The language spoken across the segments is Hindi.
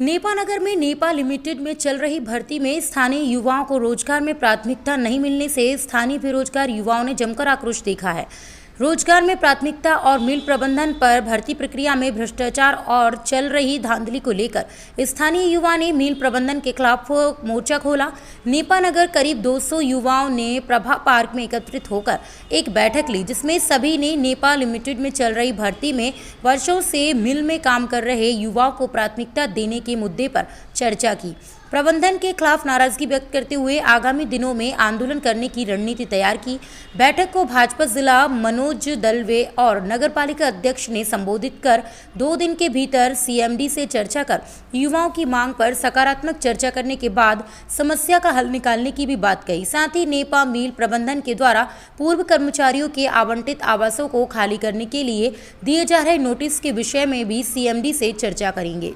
नेपा नगर में नेपा लिमिटेड में चल रही भर्ती में स्थानीय युवाओं को रोजगार में प्राथमिकता नहीं मिलने से स्थानीय बेरोजगार युवाओं ने जमकर आक्रोश देखा है। रोजगार में प्राथमिकता और मिल प्रबंधन पर भर्ती प्रक्रिया में भ्रष्टाचार और चल रही धांधली को लेकर स्थानीय युवा ने मिल प्रबंधन के खिलाफ मोर्चा खोला। नेपा नगर करीब 200 युवाओं ने प्रभा पार्क में एकत्रित होकर एक बैठक ली, जिसमें सभी ने नेपा लिमिटेड में चल रही भर्ती में वर्षों से मिल में काम कर रहे युवाओं को प्राथमिकता देने के मुद्दे पर चर्चा की। प्रबंधन के खिलाफ नाराजगी व्यक्त करते हुए आगामी दिनों में आंदोलन करने की रणनीति तैयार की। बैठक को भाजपा जिला मनोज दलवे और नगरपालिका अध्यक्ष ने संबोधित कर 2 दिन के भीतर सीएमडी से चर्चा कर युवाओं की मांग पर सकारात्मक चर्चा करने के बाद समस्या का हल निकालने की भी बात कही। साथ ही नेपा मिल प्रबंधन के द्वारा पूर्व कर्मचारियों के आवंटित आवासों को खाली करने के लिए दिए जा रहे नोटिस के विषय में भी सीएमडी से चर्चा करेंगे।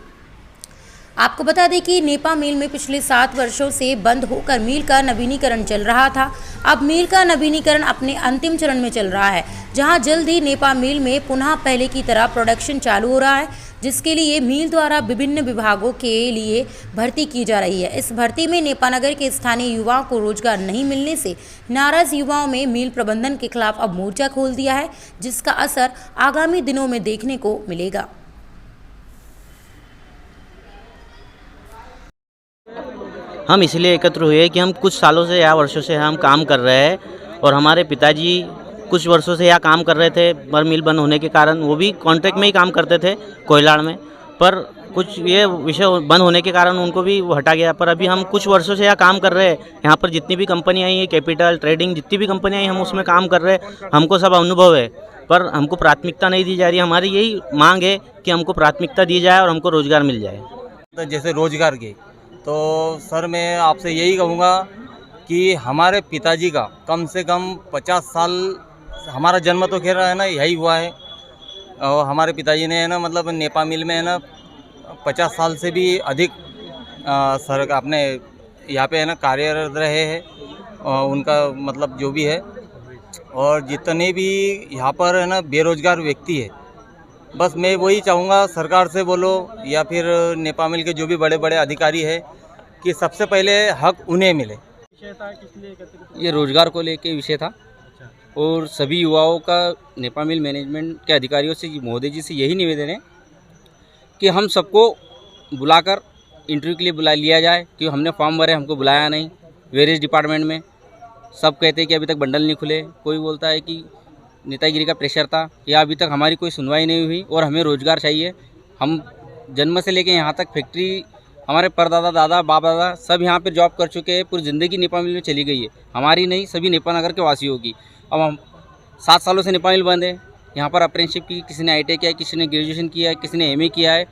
आपको बता दें कि नेपा मिल में पिछले 7 वर्षों से बंद होकर मिल का नवीनीकरण चल रहा था। अब मिल का नवीनीकरण अपने अंतिम चरण में चल रहा है, जहां जल्द ही नेपा मिल में पुनः पहले की तरह प्रोडक्शन चालू हो रहा है, जिसके लिए मिल द्वारा विभिन्न विभागों के लिए भर्ती की जा रही है। इस भर्ती में नेपा नगर के स्थानीय युवाओं को रोजगार नहीं मिलने से नाराज युवाओं में मिल प्रबंधन के खिलाफ अब मोर्चा खोल दिया है, जिसका असर आगामी दिनों में देखने को मिलेगा। हम इसलिए एकत्र हुए कि हम कुछ सालों से या वर्षों से हम काम कर रहे हैं और हमारे पिताजी कुछ वर्षों से यहाँ काम कर रहे थे, पर मिल बंद होने के कारण वो भी कॉन्ट्रैक्ट में ही काम करते थे कोयलाड़ में, पर कुछ ये विषय बंद होने के कारण उनको भी वो हटा गया। पर अभी हम कुछ वर्षों से यहाँ काम कर रहे हैं। यहाँ पर जितनी भी कंपनी आई है, कैपिटल ट्रेडिंग, जितनी भी कंपनी आई हम उसमें काम कर रहे हैं। हमको सब अनुभव है, पर हमको प्राथमिकता नहीं दी जा रही। हमारी यही मांग है कि हमको प्राथमिकता दी जाए और हमको रोज़गार मिल जाए। तो जैसे रोज़गार की, तो सर मैं आपसे यही कहूँगा कि हमारे पिताजी का कम से कम 50 साल, हमारा जन्म तो खैर है ना यही हुआ है, और हमारे पिताजी ने है ना मतलब नेपा मिल में है ना 50 साल से भी अधिक सर अपने यहाँ पे है ना कार्यरत रहे हैं, उनका मतलब जो भी है। और जितने भी यहाँ पर है ना बेरोजगार व्यक्ति है, बस मैं वही चाहूँगा सरकार से बोलो या फिर नेपा मिल के जो भी बड़े बड़े अधिकारी है कि सबसे पहले हक उन्हें मिले। ये रोजगार को लेके विषय था और सभी युवाओं का नेपा मिल मैनेजमेंट के अधिकारियों से, महोदय जी से यही निवेदन है कि हम सबको बुलाकर इंटरव्यू के लिए बुला लिया जाए, कि हमने फॉर्म भरे, हमको बुलाया नहीं। वेरियस डिपार्टमेंट में सब कहते हैं कि अभी तक बंडल नहीं खुले, कोई बोलता है कि नेतागिरी का प्रेशर था, या अभी तक हमारी कोई सुनवाई नहीं हुई और हमें रोज़गार चाहिए। हम जन्म से लेके यहाँ तक फैक्ट्री, हमारे परदादा, दादा, बाप दादा सब यहाँ पर जॉब कर चुके हैं। पूरी ज़िंदगी नेपा मिल में चली गई है, हमारी नहीं, सभी नेपा नगर के वासियों की। अब हम 7 सालों से नेपा मिल बंद है। यहाँ पर अप्रेंटिसशिप की, किसी ने ITI किया है, किसी ने ग्रेजुएशन किया है, किसी ने MA किया है।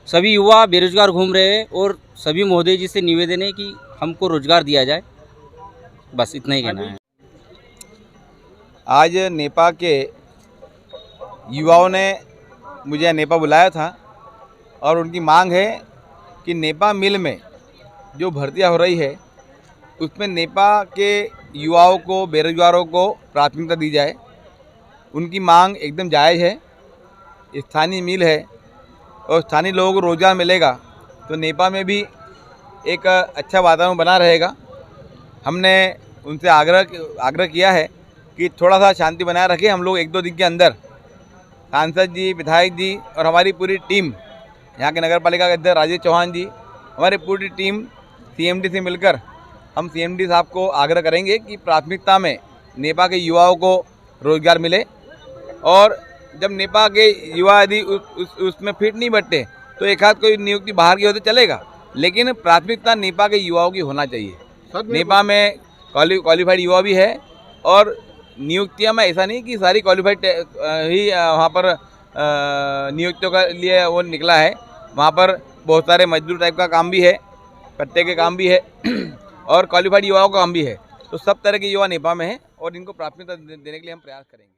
सभी युवा बेरोजगार घूम रहे हैं और सभी महोदय जी से निवेदन है कि हमको रोज़गार दिया जाए। बस इतना ही कहना है। आज नेपा के युवाओं ने मुझे नेपा बुलाया था और उनकी मांग है कि नेपा मिल में जो भर्तियां हो रही है उसमें नेपा के युवाओं को, बेरोजगारों को प्राथमिकता दी जाए। उनकी मांग एकदम जायज़ है। स्थानीय मिल है और स्थानीय लोगों को रोज़गार मिलेगा तो नेपा में भी एक अच्छा वातावरण बना रहेगा। हमने उनसे आग्रह किया है कि थोड़ा सा शांति बनाए रखें। हम लोग 1-2 दिन के अंदर सांसद जी, विधायक जी और हमारी पूरी टीम, यहाँ के नगर पालिका के अध्यक्ष राजेश चौहान जी, हमारी पूरी टीम CMD से मिलकर हम CMD साहब को आग्रह करेंगे कि प्राथमिकता में नेपा के युवाओं को रोज़गार मिले। और जब नेपा के युवा यदि उसमें फिट नहीं बैठते तो एक आध कोई नियुक्ति बाहर की हो तो चलेगा, लेकिन प्राथमिकता नेपा के युवाओं की होना चाहिए। नेपा में क्वालिफाइड युवा भी है और नियुक्तियां में ऐसा नहीं कि सारी क्वालिफाइड ही वहाँ पर नियुक्तियों के लिए वो निकला है। वहाँ पर बहुत सारे मजदूर टाइप का काम भी है, पट्टे के काम भी है और क्वालिफाइड युवाओं का काम भी है। तो सब तरह के युवा नेपा में है और इनको प्राथमिकता देने के लिए हम प्रयास करेंगे।